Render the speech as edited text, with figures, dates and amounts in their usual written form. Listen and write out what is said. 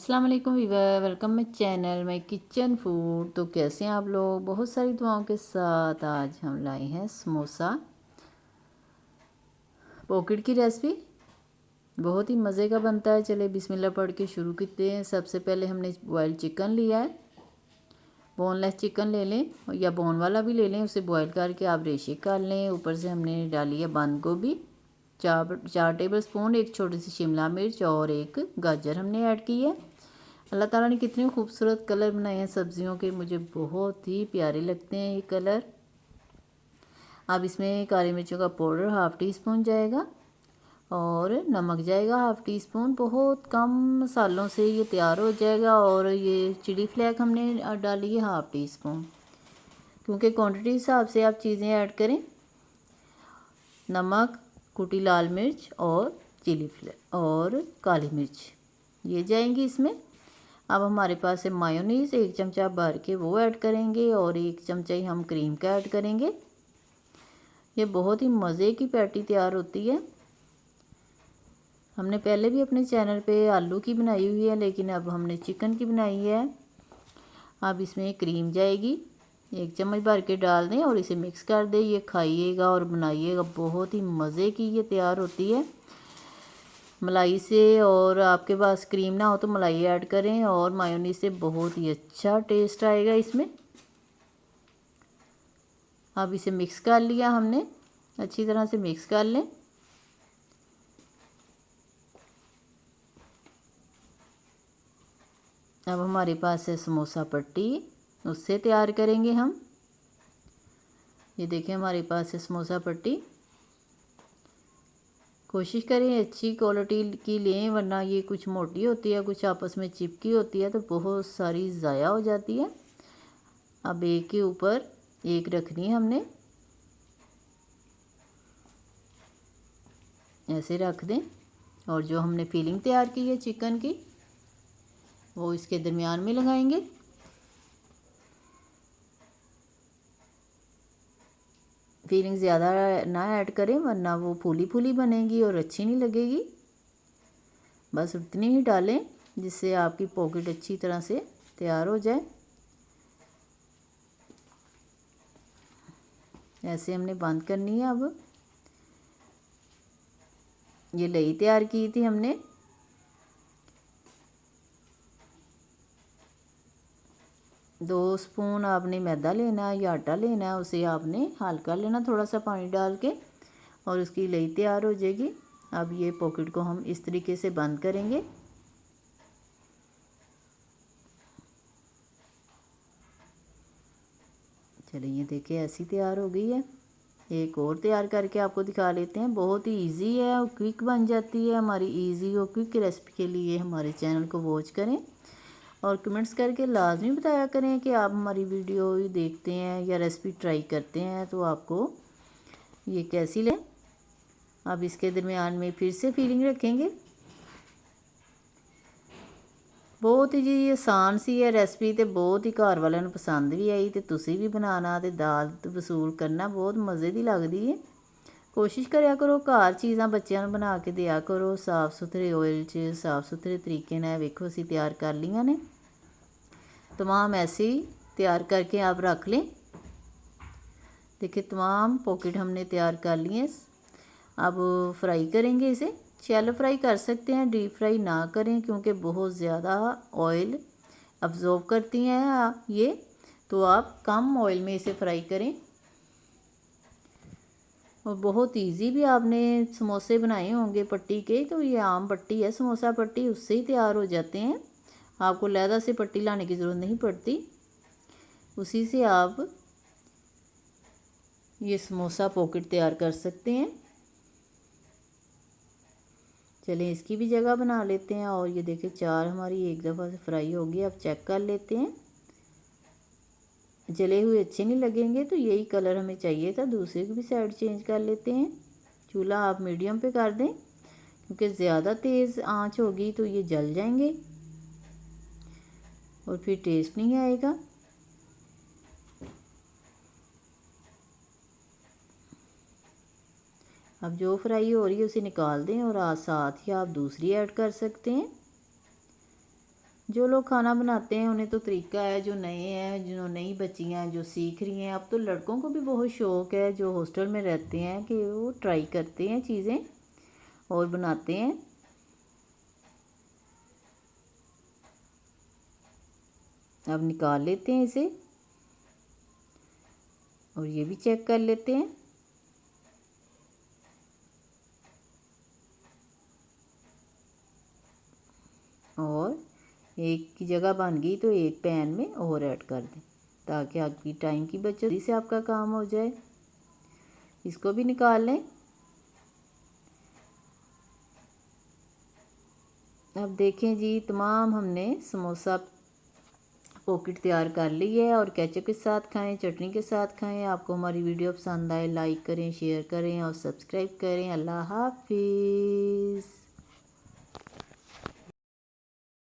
अस्सलाम वालेकुम viewer, welcome my channel my kitchen food. तो कैसे हैं आप लोग? बहुत सारी दुआओं के साथ आज हम लाए हैं समोसा पॉकेट की रेसिपी। बहुत ही मज़े का बनता है। चले बिस्मिल्लाह पढ़ के शुरू करते हैं। सबसे पहले हमने बॉयल चिकन लिया है। बोनलेस चिकन ले लें या बोन वाला भी ले लें। उसे बॉयल करके आप रेशे कर लें। ऊपर से हमने डाली है बंद गोभी, चार टेबल स्पून, एक छोटी सी शिमला मिर्च और एक गाजर हमने ऐड की है। अल्लाह ताला ने कितने खूबसूरत कलर बनाए हैं सब्जियों के, मुझे बहुत ही प्यारे लगते हैं ये कलर। अब इसमें काली मिर्चों का पाउडर हाफ़ टी स्पून जाएगा और नमक जाएगा हाफ़ टी स्पून। बहुत कम मसालों से ये तैयार हो जाएगा। और ये चिली फ्लेक हमने डाली है हाफ़ टी स्पून, क्योंकि क्वांटिटी हिसाब से आप चीज़ें ऐड करें। नमक, कुटी लाल मिर्च और चिली फ्लेक और काली मिर्च ये जाएंगी इसमें। अब हमारे पास है मायोनीज़, एक चमचा भर के वो ऐड करेंगे और एक चमचा ही हम क्रीम का ऐड करेंगे। ये बहुत ही मज़े की पैटी तैयार होती है। हमने पहले भी अपने चैनल पे आलू की बनाई हुई है, लेकिन अब हमने चिकन की बनाई है। अब इसमें क्रीम जाएगी, एक चम्मच भर के डाल दें और इसे मिक्स कर दें। ये खाइएगा और बनाइएगा, बहुत ही मज़े की ये तैयार होती है मलाई से। और आपके पास क्रीम ना हो तो मलाई ऐड करें और मायोनीज़ से बहुत ही अच्छा टेस्ट आएगा इसमें। अब इसे मिक्स कर लिया हमने, अच्छी तरह से मिक्स कर लें। अब हमारे पास है समोसा पट्टी, उससे तैयार करेंगे हम। ये देखिए हमारे पास है समोसा पट्टी। कोशिश करें अच्छी क्वालिटी की लें, वरना ये कुछ मोटी होती है, कुछ आपस में चिपकी होती है तो बहुत सारी ज़ाया हो जाती है। अब एक के ऊपर एक रखनी है हमने, ऐसे रख दें। और जो हमने फिलिंग तैयार की है चिकन की, वो इसके दरमियान में लगाएंगे। फिलिंग ज़्यादा ना ऐड करें, वरना वो फूली फूली बनेगी और अच्छी नहीं लगेगी। बस उतनी ही डालें जिससे आपकी पॉकेट अच्छी तरह से तैयार हो जाए। ऐसे हमने बंद करनी है। अब ये लई तैयार की थी हमने, 2 स्पून आपने मैदा लेना है या आटा लेना है, उसे आपने हल्का लेना थोड़ा सा पानी डाल के, और उसकी लई तैयार हो जाएगी। अब ये पॉकेट को हम इस तरीके से बंद करेंगे। चलिए ये देखिए ऐसी तैयार हो गई है। एक और तैयार करके आपको दिखा लेते हैं। बहुत ही इजी है और क्विक बन जाती है। हमारी इजी और क्विक रेसिपी के लिए हमारे चैनल को वॉच करें और कमेंट्स करके लाजमी बताया करें कि आप हमारी वीडियो देखते हैं या रेसिपी ट्राई करते हैं तो आपको ये कैसी लगे। अब इसके दरमियान में फिर से फिलिंग रखेंगे। बहुत ही जी आसान सी है रेसिपी, तो बहुत ही घर वालों ਨੂੰ पसंद भी आई। तो तुसी भी बनाना ते दाल वसूल करना, बहुत मज़े की लगती है। कोशिश करा करो घर चीज़ां बच्चों ਨੂੰ बना के दिया करो। साफ़ सुथरे ऑयल च साफ़ सुथरे तरीके नाल वेखो असीं तैयार कर लियां ने। तमाम ऐसे ही तैयार करके आप रख लें। देखिए तमाम पॉकेट हमने तैयार कर लिए हैं। अब फ्राई करेंगे इसे। शैलो फ्राई कर सकते हैं, डीप फ्राई ना करें क्योंकि बहुत ज़्यादा ऑयल अब्ज़ॉर्ब करती हैं ये, तो आप कम ऑयल में इसे फ्राई करें। और बहुत इजी भी आपने समोसे बनाए होंगे पट्टी के, तो ये आम पट्टी है समोसा पट्टी, उससे ही तैयार हो जाते हैं। आपको लहदा से पट्टी लाने की ज़रूरत नहीं पड़ती, उसी से आप ये समोसा पॉकेट तैयार कर सकते हैं। चलें इसकी भी जगह बना लेते हैं। और ये देखिए 4 हमारी एक दफ़ा से फ्राई होगी। अब चेक कर लेते हैं। जले हुए अच्छे नहीं लगेंगे, तो यही कलर हमें चाहिए था। दूसरे की भी साइड चेंज कर लेते हैं। चूल्हा आप मीडियम पे कर दें, क्योंकि ज़्यादा तेज़ आंच होगी तो ये जल जाएंगे और फिर टेस्ट नहीं आएगा। अब जो फ्राई हो रही है उसे निकाल दें और साथ ही आप दूसरी ऐड कर सकते हैं। जो लोग खाना बनाते हैं उन्हें तो तरीका है, जो नए हैं, जो नई बच्चियाँ हैं जो सीख रही हैं, अब तो लड़कों को भी बहुत शौक़ है जो हॉस्टल में रहते हैं कि वो ट्राई करते हैं चीज़ें और बनाते हैं। अब निकाल लेते हैं इसे और ये भी चेक कर लेते हैं। और एक की जगह बन गई तो एक पैन में और ऐड कर दें ताकि आपकी टाइम की बचत, जल्दी से आपका काम हो जाए। इसको भी निकाल लें। अब देखें जी, तमाम हमने समोसा पॉकेट तैयार कर ली है और केचप के साथ खाएं, चटनी के साथ खाएं। आपको हमारी वीडियो पसंद आए लाइक करें, शेयर करें और सब्सक्राइब करें। अल्लाह हाफिज़।